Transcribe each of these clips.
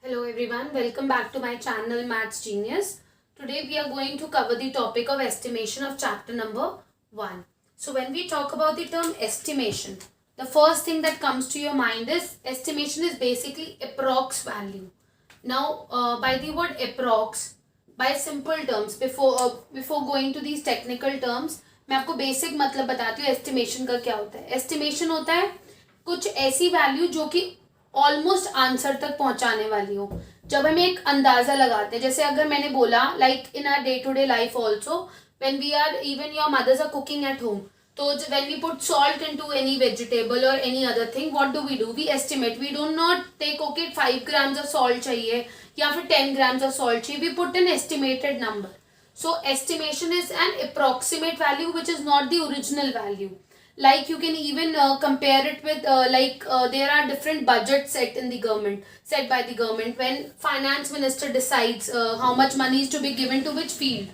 Hello everyone, welcome back to my channel Maths Genius. Today we are going to cover the topic of estimation of chapter number 1. So when we talk about the term estimation, the first thing that comes to your mind is estimation is basically approx value. Now by the word approx, by simple terms, before going to these technical terms, मैं आपको basic मतलब बताती हूँ estimation का क्या होता है. Estimation होता है कुछ ऐसी वैल्यू जो कि ऑलमोस्ट आंसर तक पहुंचाने वाली हो. जब हम एक अंदाजा लगाते हैं, जैसे अगर मैंने बोला like in our day to day life also when we are even your mothers are cooking at home, तो when we put salt into any vegetable और any other thing, what do we estimate. We do not take okay 5 grams of salt चाहिए या फिर 10 grams of salt चाहिए. We put an estimated number. So estimation is an approximate value which is not the original value. Like you can even compare it with there are different budgets set by the government when finance minister decides how much money is to be given to which field.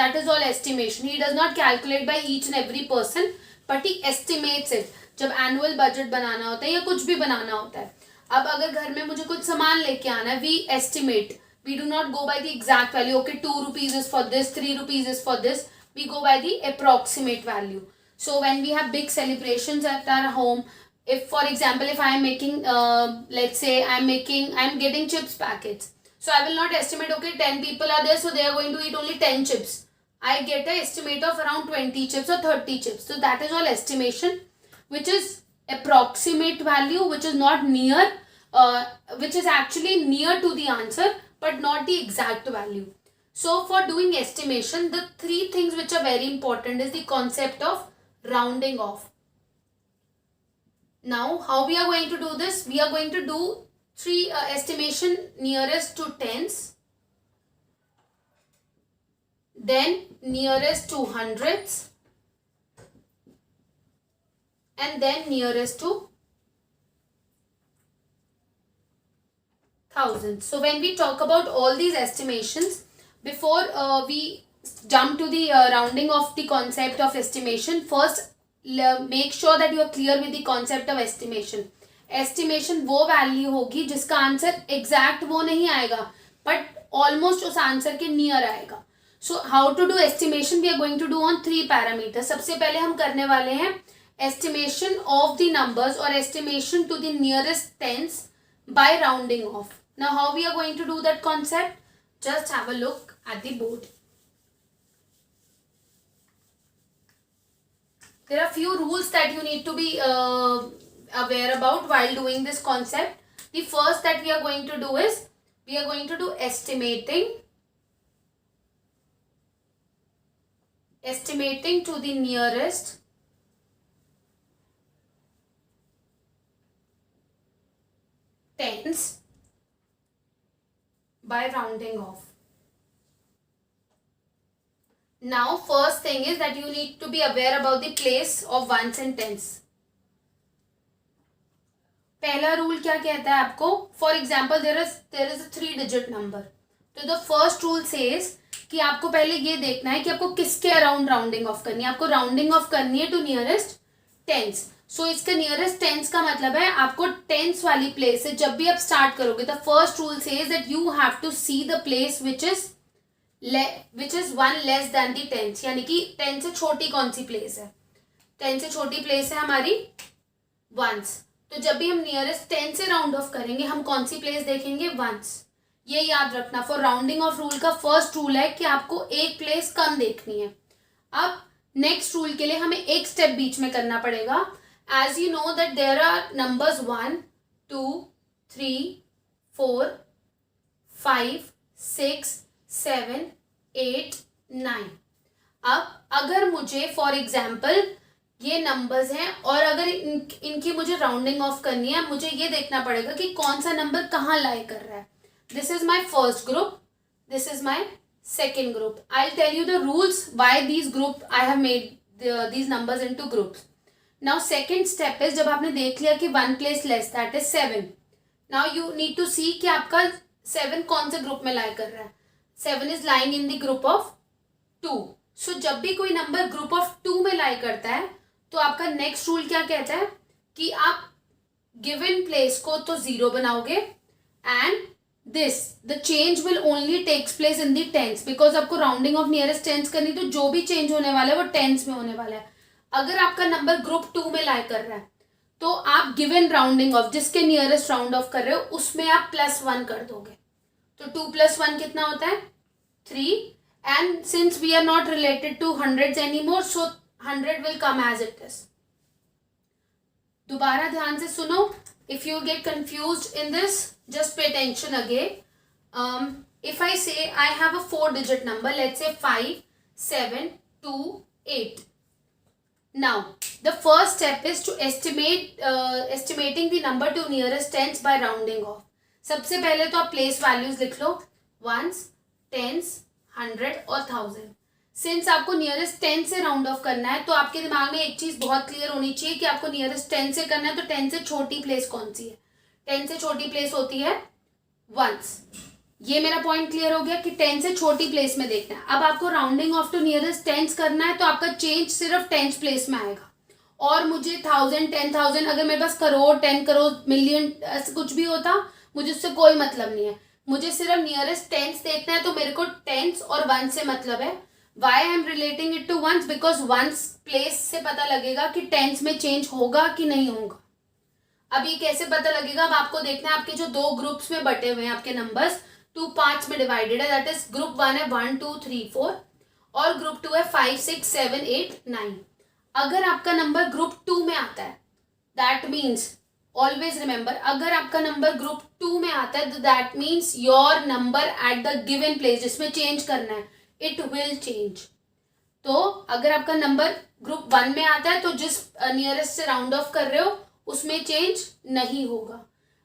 That is all estimation. He does not calculate by each and every person, but he estimates it. जब annual budget बनाना होता है या कुछ भी बनाना होता है. अब अगर घर में मुझे कुछ सामान लेके आना है, we estimate. We do not go by the exact value. Okay, 2 rupees is for this, 3 rupees is for this. We go by the approximate value. So when we have big celebrations at our home, if for example, if I am making, let's say I am getting chips packets. So I will not estimate, okay, 10 people are there, so they are going to eat only 10 chips. I get an estimate of around 20 chips or 30 chips. So that is all estimation, which is approximate value, which is not near, which is actually near to the answer, but not the exact value. So for doing estimation, the three things which are very important is the concept of rounding off. Now how we are going to do this? We are going to do three estimation nearest to tens, then nearest to hundreds, and then nearest to thousands. So when we talk about all these estimations, before we jump to the rounding of the concept of estimation, first make sure that you are clear with the concept of estimation. Estimation वो value होगी जिसका answer exact वो नहीं आएगा but almost उस answer के near आएगा. So how to do estimation? We are going to do on 3 parameters. सबसे पहले हम करने वाले हैं एस्टिमेशन ऑफ द नंबर्स और estimation to the nearest tens by rounding off. Now how we are going to do that concept? Just have a look at the board. There are few rules that you need to be aware about while doing this concept. The first that we are going to do is we are going to do estimating to the nearest tens by rounding off. Now first thing is that you need to be aware about the place of ones and tens. पहला rule क्या कहता है आपको? For example there is a 3 digit number. तो the first rule says कि आपको पहले ये देखना है कि आपको किसके अराउंड राउंडिंग ऑफ करनी है. आपको राउंडिंग ऑफ करनी है टू नियरेस्ट टेंस. सो इसका नियरेस्ट टेंस का मतलब है आपको टेंस वाली प्लेस से जब भी आप स्टार्ट करोगे, the first rule says that you have to see the place which is 1 less than the tens. यानी कि 10 से छोटी कौन सी प्लेस है? 10 से छोटी प्लेस है हमारी वंस. तो जब भी हम नियरेस्ट 10 से राउंड ऑफ करेंगे हम कौन सी प्लेस देखेंगे? वंस. ये याद रखना. फॉर राउंडिंग ऑफ रूल का फर्स्ट रूल है कि आपको एक प्लेस कम देखनी है. अब नेक्स्ट रूल के लिए हमें एक स्टेप बीच में करना पड़ेगा. As you know that there are numbers 1, 2, 3, 4, 5, 6, 7, 8, 9. अब अगर मुझे फॉर एग्जाम्पल ये नंबर्स हैं और अगर इनकी मुझे राउंडिंग ऑफ करनी है, मुझे ये देखना पड़ेगा कि कौन सा नंबर कहाँ लाई कर रहा है. This is my first group, this is my second group. I will tell you the rules why these group I have made these numbers into groups. Now second step is जब आपने देख लिया कि 1 place less that is 7. Now you need to see कि आपका 7 कौन से group में लाई कर रहा है. 7 is lying in the group of 2. सो जब भी कोई नंबर ग्रुप ऑफ 2 में लाई करता है तो आपका नेक्स्ट रूल क्या कहता है कि आप गिवन प्लेस को तो 0 बनाओगे and this the change will only takes place in the tens, because आपको राउंडिंग ऑफ नियरेस्ट टेंस करनी, तो जो भी चेंज होने वाला है वो टेंस में होने वाला है. अगर आपका नंबर ग्रुप 2 में लाई कर रहा है तो आप गिवन राउंडिंग ऑफ जिसके नियरेस्ट राउंड ऑफ कर रहे हो उसमें आप +1 कर दोगे. तो 2 + 1 कितना होता है? 3. And since we are not related to hundreds any more, so 100 will come as it is. दोबारा ध्यान से सुनो. If you get confused in this, just pay attention again. If I say I have a 4-digit number, let's say 5, 7, 2, 8. Now, the first step is to estimating the number to nearest tens by rounding off. सबसे पहले तो आप place values लिख लो, once, tense, 100 और 1000. Since आपको nearest 10 से round off करना है तो आपके दिमाग में एक चीज बहुत क्लियर होनी चाहिए कि आपको नियरेस्ट 10 से करना है, तो 10 से छोटी प्लेस कौन सी है? 10 से छोटी प्लेस होती है वंस. ये मेरा पॉइंट क्लियर हो गया कि 10 से छोटी प्लेस में देखना है. अब आपको rounding off to nearest tens करना है तो आपका चेंज सिर्फ टेंस प्लेस में आएगा. और मुझे 1000, 10,000, अगर मेरे पास करोड़, 10 करोड़, मिलियन कुछ भी होता, मुझे उससे कोई मतलब नहीं है. मुझे सिर्फ नियरेस्ट टेंस देखना है, तो मेरे को टेंस और वंस से मतलब है. Why I am relating it to ones? Because ones place से पता लगेगा कि टेंस में चेंज होगा कि नहीं होगा. अब ये कैसे पता लगेगा? अब आपको देखना है आपके जो 2 ग्रुप्स में बटे हुए हैं आपके नंबर्स, 2 पार्ट्स में डिवाइडेड है. दैट इज ग्रुप 1 है 1, 2, 3, 4 और ग्रुप 2 है 5, 6, 7, 8, 9. अगर आपका नंबर ग्रुप 2 में आता है, दैट मीन्स ऑलवेज रिमेंबर, अगर आपका नंबर ग्रुप 2 में आता है तो that means your number at the given place जिसमें चेंज करना है, इट विल चेंज. तो अगर आपका नंबर ग्रुप 1 में आता है तो जिस नियरेस्ट से राउंड ऑफ कर रहे हो उसमें चेंज नहीं होगा.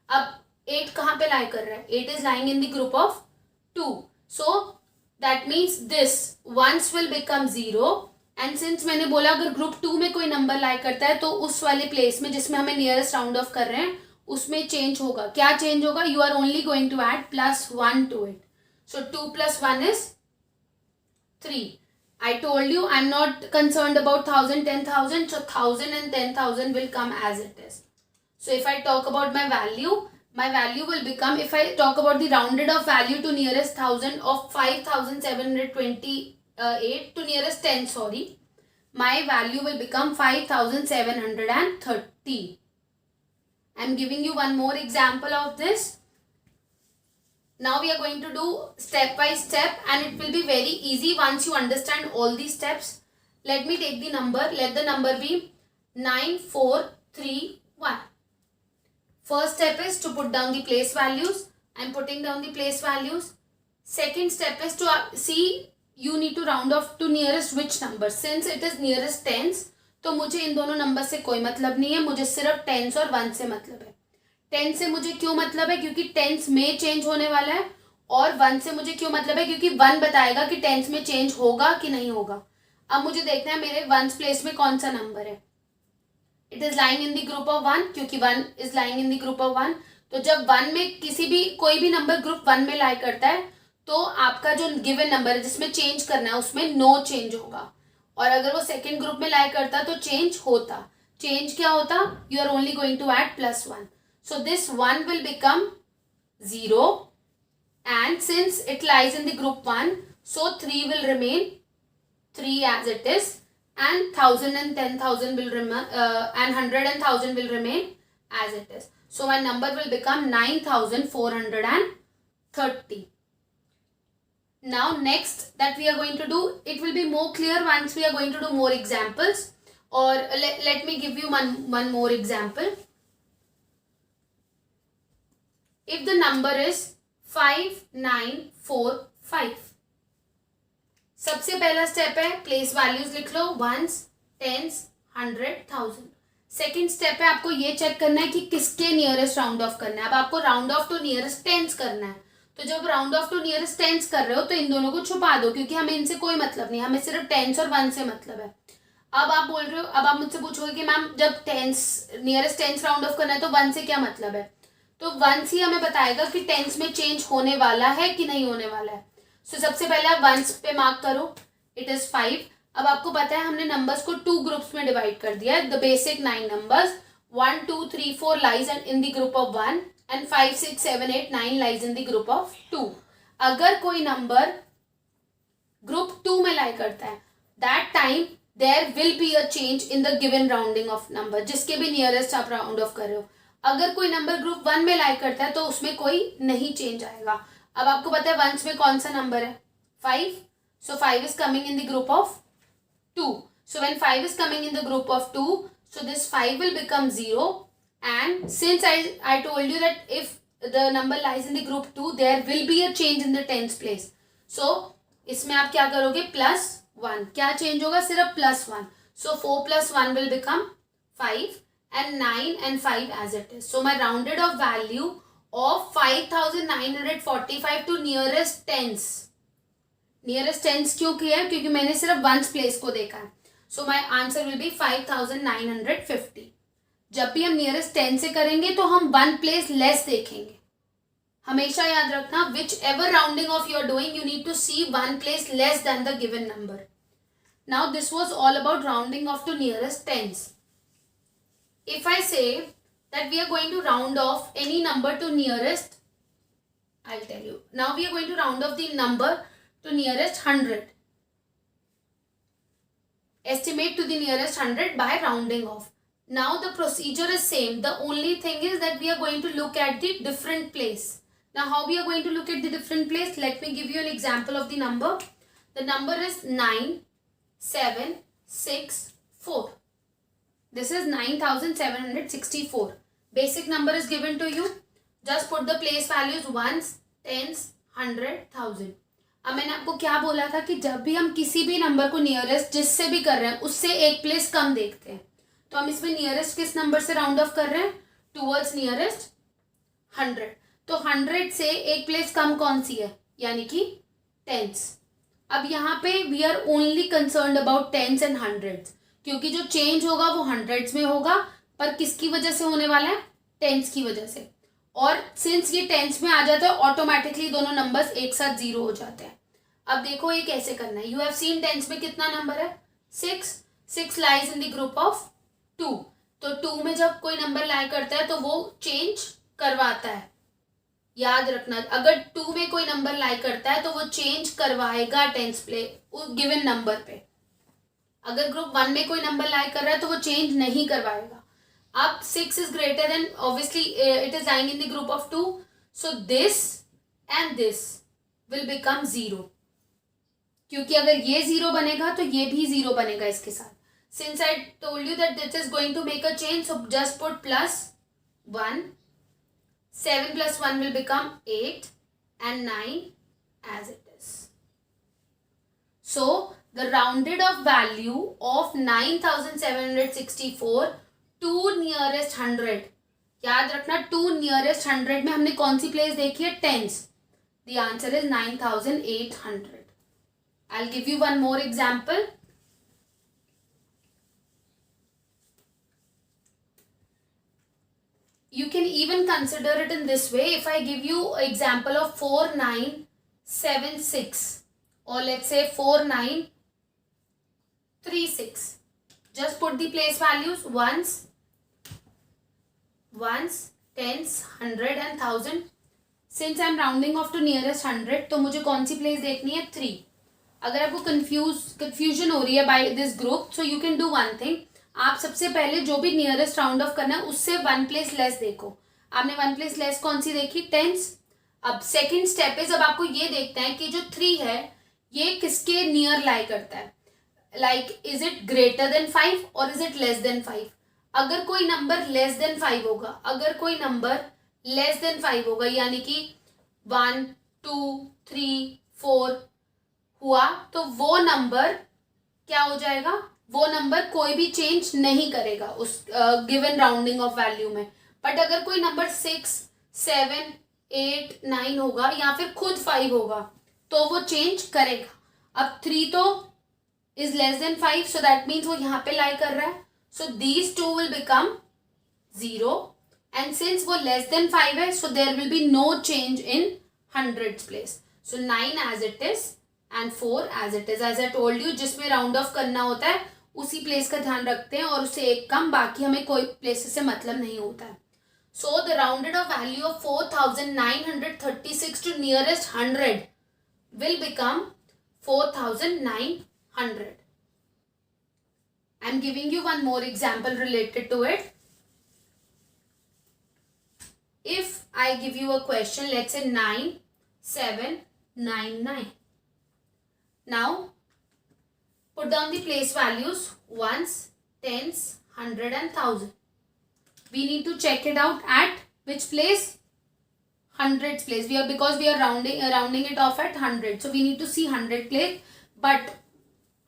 अब 8 कहाँ पे लाई कर रहा है? 8 is lying in the group of 2. So that means this ones will become 0. And since मैंने बोला अगर ग्रुप 2 में कोई नंबर लाई करता है तो उस वाले प्लेस में जिसमें हमें नियरेस्ट राउंड ऑफ कर रहे हैं उसमें चेंज होगा. क्या चेंज होगा? You are only going to add +1 to it. So 2 + 1 is 3. I told you I'm not concerned about 1000, 10,000. So 1000 and 10,000 will come as it is. So if I talk about my value will become, if I talk about the rounded off value to nearest 1000 of 5728 to nearest 10, sorry, my value will become 5730. I'm giving you one more example of this. Now we are going to do step by step and it will be very easy once you understand all these steps. Let me take the number. Let the number be 9431. First step is to put down the place values. I am putting down the place values. Second step is to see you need to round off to nearest which number. Since it is nearest tens, तो मुझे इन दोनों number से कोई मतलब नहीं है, मुझे सिर्फ टेंस और 1 से मतलब है. 10 से मुझे क्यों मतलब है? क्योंकि टेंस में चेंज होने वाला है. और 1 से मुझे क्यों मतलब है? क्योंकि 1 बताएगा कि टेंस में चेंज होगा कि नहीं होगा. अब मुझे देखना है मेरे वंस प्लेस में कौन सा नंबर है. It is lying in the group of 1, क्योंकि 1 is lying in the group of 1. तो जब 1 में कोई भी नंबर ग्रुप 1 में लाई करता है तो आपका जो गिवन नंबर है जिसमें चेंज करना है उसमें नो चेंज होगा. और अगर वो सेकेंड ग्रुप में लाई करता तो चेंज होता. चेंज क्या होता? You are only going to add +1. So this 1 will become 0, and since it lies in the group 1, so 3 will remain 3 as it is, and 1000 and 10,000 will remain, and 100 and 1000 will remain as it is. So my number will become 9430. Now next that we are going to do, it will be more clear once we are going to do more examples. Or let me give you one more example. If the number is 5945, सबसे पहला step है place values लिख लो, once, tense, 100, 1000. Second step है आपको ये check करना है कि किसके नियरेस्ट राउंड ऑफ करना है. अब आपको round off to nearest tens करना है. तो जब round off to nearest tens कर रहे हो तो इन दोनों को छुपा दो, क्योंकि हमें इनसे कोई मतलब नहीं, हमें सिर्फ टेंस और 1 से मतलब है. अब आप बोल रहे हो, अब आप मुझसे पूछोगे कि मैम जब tens nearest tens round off करना है तो 1 से क्या मतलब है? तो 1 ही हमें बताएगा कि टेंस में चेंज होने वाला है कि नहीं होने वाला है. सो सबसे पहले आप 1 पे मार्क करो, इट इज 5. अब आपको पता है हमने नंबर्स को 2 ग्रुप्स में डिवाइड कर दिया है. The basic 9 numbers 1, 2, 3, 4 lies in the group of 1, and 5, 6, 7, 8, 9 lies in the group of 2. अगर कोई नंबर ग्रुप 2 में लाई करता है, that time there will be a change in the given rounding of number, जिसके भी नियरेस्ट आप राउंड ऑफ कर रहे हो. अगर कोई नंबर ग्रुप 1 में लाई करता है तो उसमें कोई नहीं चेंज आएगा. अब आपको पता है वंस में कौन सा नंबर है, 5. So 5 is coming in the group of 2. So when 5 is coming in the group of 2, so this 5 will become 0. And since I told you that if the number lies in the group 2, there will be a change in the tens place. So इसमें आप क्या करोगे, +1. क्या change होगा, सिर्फ +1. So 4 + 1 will become 5 and 9 and 5 as it is. So my rounded off value of 5945 to nearest tens. Nearest tense क्यों किया है, क्योंकि मैंने सिर्फ वंस प्लेस को देखा है. So my answer will be 5950. जब भी हम नियरेस्ट टेन से करेंगे तो हम वन प्लेस लेस देखेंगे. हमेशा याद रखना, whichever rounding off you are doing, you need to see one place less than the given number. Now this was all about rounding off to nearest tens. If I say that we are going to round off any number to nearest, I'll tell you. Now we are going to round off the number to nearest 100. Estimate to the nearest 100 by rounding off. Now the procedure is same. The only thing is that we are going to look at the different place. Now how we are going to look at the different place? Let me give you an example of the number. The number is 9, 7, 6, 4. This is 9764. Basic number is given to you. Just put the place values ones, tens, 100, 1000. अब मैंने आपको क्या बोला था कि जब भी हम किसी भी नंबर को नियरेस्ट जिससे भी कर रहे हैं उससे एक प्लेस कम देखते हैं. तो हम इसमें नियरेस्ट किस नंबर से राउंड ऑफ कर रहे हैं, टूवर्ड्स नियरेस्ट 100. तो 100 से एक प्लेस कम कौन सी है, यानी कि टेंस. अब यहाँ पे we are only concerned about tens and hundreds, क्योंकि जो चेंज होगा वो हंड्रेड्स में होगा, पर किसकी वजह से होने वाला है, टेंस की वजह से. और सिंस ये टेंस में आ जाता है ऑटोमेटिकली दोनों नंबर्स एक साथ 0 हो जाते हैं. अब देखो ये कैसे करना है. यू हैव सीन टेंस में कितना नंबर है, 6. 6 lies in the group of 2. तो 2 में जब कोई नंबर लाई करता है तो वो चेंज करवाता है. याद रखना, अगर 2 में कोई नंबर लाई करता है तो वो चेंज करवाएगा टेंस प्ले उस गिवन नंबर पे. अगर ग्रुप 1 में कोई नंबर लाई कर रहा है तो वो चेंज नहीं करवाएगा. अब 6 is greater than, obviously it is lying in the group of 2. So this and this will become 0. क्योंकि अगर ये 0 बनेगा तो ये भी 0 बनेगा इसके साथ. Since I told you that this is going to make a change, so just put +1. 7 + 1 will become 8 and 9 as it is. So the rounded off value of 9764 to nearest 100. याद रखना, टू नियरेस्ट 100 में हमने कौन सी place देखी है, tens. The answer is 9800. I will give you one more example. You can even consider it in this way. If I give you example of 4976 or let's say 4936, just put the place values ones, tens, 100 and 1000. Since I am rounding off to nearest 100, तो मुझे कौन सी place देखनी है, 3. अगर आपको confusion हो रही है by this group, so you can do one thing. आप सबसे पहले जो भी नियरेस्ट राउंड ऑफ करना है उससे 1 प्लेस लेस देखो. आपने 1 प्लेस लेस कौन सी देखी, टेंस. अब सेकंड स्टेप इज, अब आपको ये देखते हैं कि जो 3 है ये किसके नियर लाई करता है. Like is it greater than 5 और इज इट लेस देन 5. अगर कोई नंबर लेस देन 5 होगा, अगर कोई नंबर लेस देन 5 होगा, यानी कि 1, 2, 3, 4 हुआ, तो वो नंबर क्या हो जाएगा, वो नंबर कोई भी चेंज नहीं करेगा उस गिवन राउंडिंग ऑफ वैल्यू में. बट अगर कोई नंबर 6, 7, 8, 9 होगा या फिर खुद 5 होगा तो वो चेंज करेगा. अब 3 तो is less than 5, so that means वो यहाँ पे लाई कर रहा है. So these 2 will become 0 and since वो लेस देन 5 है, so there will be no change in hundreds place. So 9 as it is and 4 as it is. As I told you, जिसमें round off करना होता है उसी place का ध्यान रखते हैं और उससे एक कम, बाकी हमें कोई प्लेसेस से मतलब नहीं होता है. So the rounded off value of 4936 to nearest 100 will become 4900. I am giving you one more example related to it. If I give you a question, let's say 9799. Now put down the place values, ones, tens, 100 and 1000. We need to check it out at which place? Hundreds place. Because we are rounding it off at 100. So we need to see 100 place. But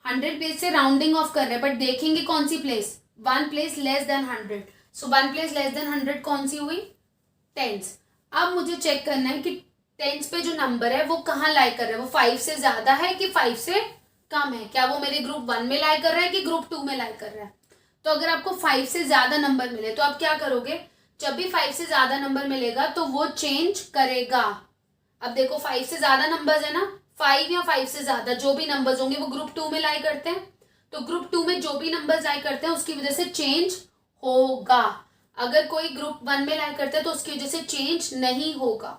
100 place से rounding off कर रहे हैं. But देखेंगे कौन सी place? One place less than 100. So one place less than 100 कौन सी हुई? Tens. अब मुझे चेक करना है कि टेंस पे जो नंबर है वो कहाँ लाई कर रहा है. वो 5 से ज्यादा है कि 5 से कम है. क्या वो मेरे ग्रुप 1 में लाई कर रहा है कि ग्रुप 2 में लाई कर रहा है. तो अगर आपको 5 से ज्यादा नंबर मिले तो आप क्या करोगे. जब भी 5 से ज्यादा नंबर मिलेगा तो वो चेंज करेगा. अब देखो 5 से ज्यादा नंबर्स है ना, 5 या 5 से ज्यादा जो भी नंबर्स होंगे वो ग्रुप 2 में लाई करते हैं. तो ग्रुप 2 में जो भी नंबर्स लाई करते हैं उसकी वजह से चेंज होगा. अगर कोई ग्रुप 1 में लाई करता है तो उसकी वजह से चेंज नहीं होगा.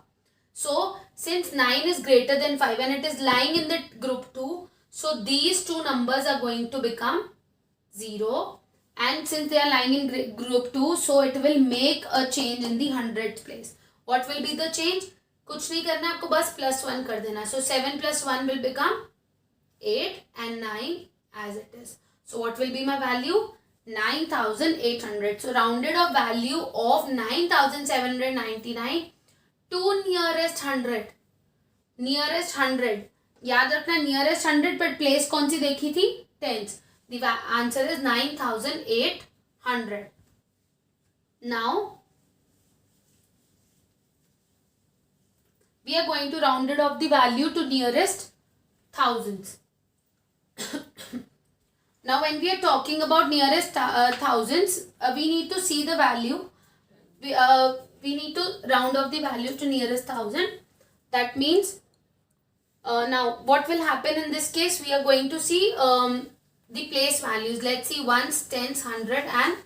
So since 9 is greater than 5 and it is lying in the group 2, so these two numbers are going to become 0, and since they are lying in group 2, so it will make a change in the 100th place. What will be the change? कुछ नहीं करना, आपको बस +1 कर देना. So 7 + 1 will become 8 and 9 as it is. So what will be my value? 9800. So rounded off value of 9799 to nearest 100. Nearest 100. याद रखना nearest 100 पर place कौन सी देखी थी? Tens. The answer is 9800. Now we are going to round it off the value to nearest thousands. Now when we are talking about nearest thousands, we need to see the value. We need to round off the value to nearest thousand. That means now what will happen in this case? We are going to see the place values. Let's see ones, tens, 100 and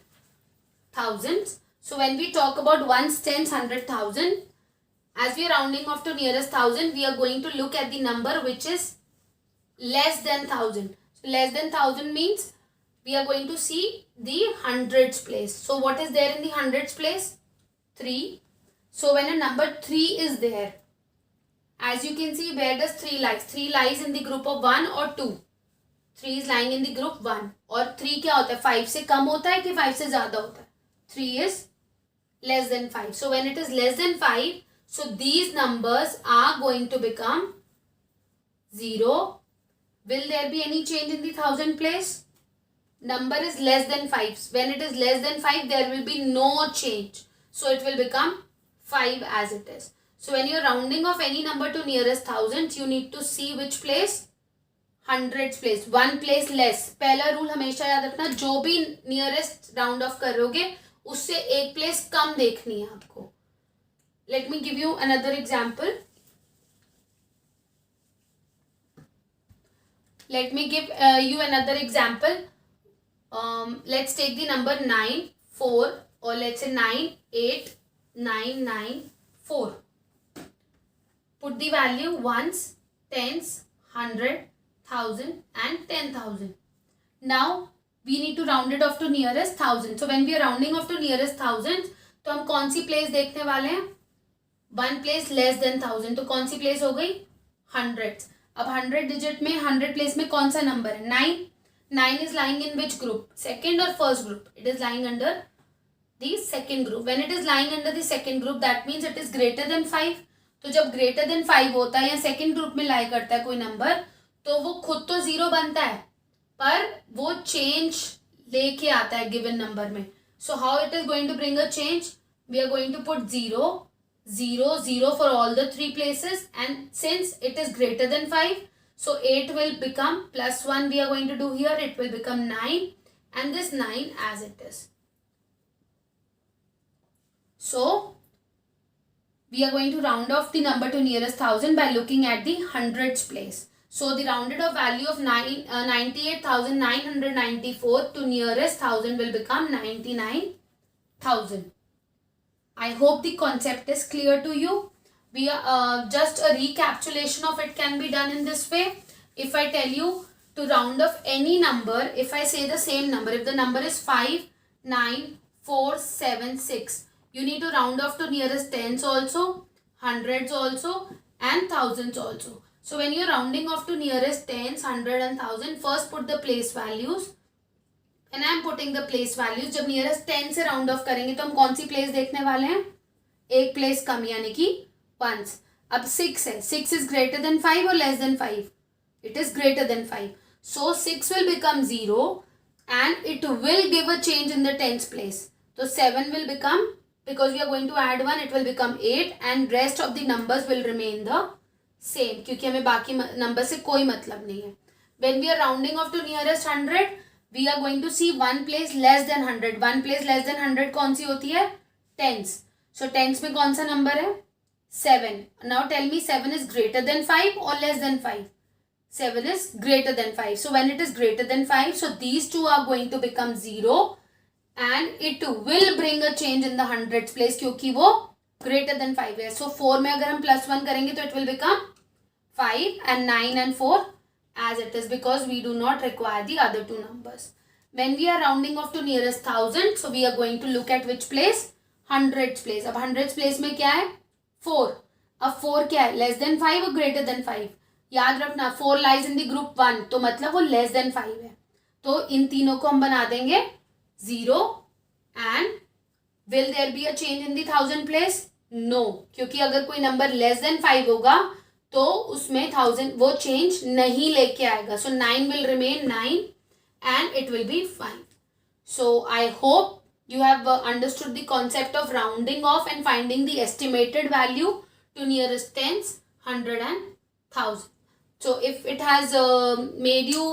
thousands. So when we talk about ones, tens, 100, 1000, as we are rounding off to nearest thousand, we are going to look at the number which is less than 1000. So less than 1000 means we are going to see the hundreds place. So what is there in the hundreds place? 3. So when a number 3 is there, as you can see, where does 3 lies? 3 lies in the group of 1 or 2. 3 is lying in the group 1. और 3 क्या होता है? 5 से कम होता है कि 5 से ज़्यादा होता है? 3 is less than 5. So when it is less than 5, so these numbers are going to become 0. Will there be any change in the thousand place? Number is less than 5. When it is less than 5, there will be no change. So it will become 5 as it is. So when you are rounding off any number to nearest thousands, you need to see which place? Hundreds place. One place less. पहला rule हमेशा याद रखना, जो भी nearest round off करोगे उससे एक place कम देखनी है आपको. Let me give you another example. Let me give you another example. Let's take the number 9, 4, or let's say 9, 8, 9, 9, 4. Put the value ones, tens, 100, 1000 and 10,000. Now we need to round it off to nearest thousand. So when we are rounding off to nearest thousands, तो हम कौन सी place देखने वाले हैं? One place less than 1000. तो कौन सी place हो गई? Hundreds. अब 100 digit में 100 place में कौन सा number है? 9. 9 is lying in which group? Second or first group? It is lying under the second group. When it is lying under the second group, that means it is greater than 5. तो जब greater than 5 होता है या second group में lie करता है कोई number, तो वो खुद तो 0 बनता है, पर वो change लेके आता है given number में. So how it is going to bring a change? We are going to put 0, 0, 0 for all the 3 places, and since it is greater than 5, so 8 will become plus 1 we are going to do here, it will become 9, and this 9 as it is. So we are going to round off the number to nearest thousand by looking at the hundreds place. So the rounded off value of 98,994 to nearest thousand will become 99,000. I hope the concept is clear to you. We are just a recapitulation of it can be done in this way. If I tell you to round off any number, if I say the same number, if the number is 5, 9, 4, 7, 6, you need to round off to nearest tens also, hundreds also, and thousands also. So when you're rounding off to nearest tens, hundred and thousand, first put the place values. And I am putting the place values. जब nearest 10 से round off करेंगे तो हम कौन सी place देखने वाले हैं? एक place कम यानी कि ones. अब 6 है. 6 is greater than 5 or less than 5? It is greater than 5. So 6 will become 0 and it will give a change in the tens place. So 7 will become, because we are going to add 1, it will become 8 and rest of the numbers will remain the same. क्योंकि हमें बाकी number से कोई मतलब नहीं है. When we are rounding off to nearest 100, we are going to see one place less than 100. One place less than 100 कौन सी होती है? Tens. So tens में कौन सा number है? 7. Now tell me 7 is greater than 5 or less than 5? 7 is greater than 5. So when it is greater than 5, so these two are going to become 0 and it will bring a change in the hundreds place क्योंकि वो greater than 5 है. So 4 में अगर हम +1 करेंगे तो it will become 5 and 9 and 4 as it is because we do not require the other two numbers. When we are rounding off to nearest thousand, so we are going to look at which place? Hundreds place. अब hundreds place में क्या है? 4. अब 4 क्या है? Less than 5 or greater than 5? याद रखना 4 lies in the group 1 तो मतलब वो less than 5 है. तो इन तीनों को हम बना देंगे 0 and will there be a change in the thousand place? No. क्योंकि अगर कोई number less than 5 होगा तो उसमें 1000 वो चेंज नहीं लेके आएगा. सो 9 will remain 9 and it will be 5. So I hope you have understood the concept of rounding off and finding the estimated value to nearest tens, 100 and 1000. So if it has made you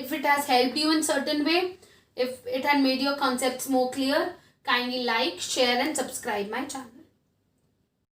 if it has helped you in certain way, if it had made your concepts more clear, kindly like, share and subscribe my channel.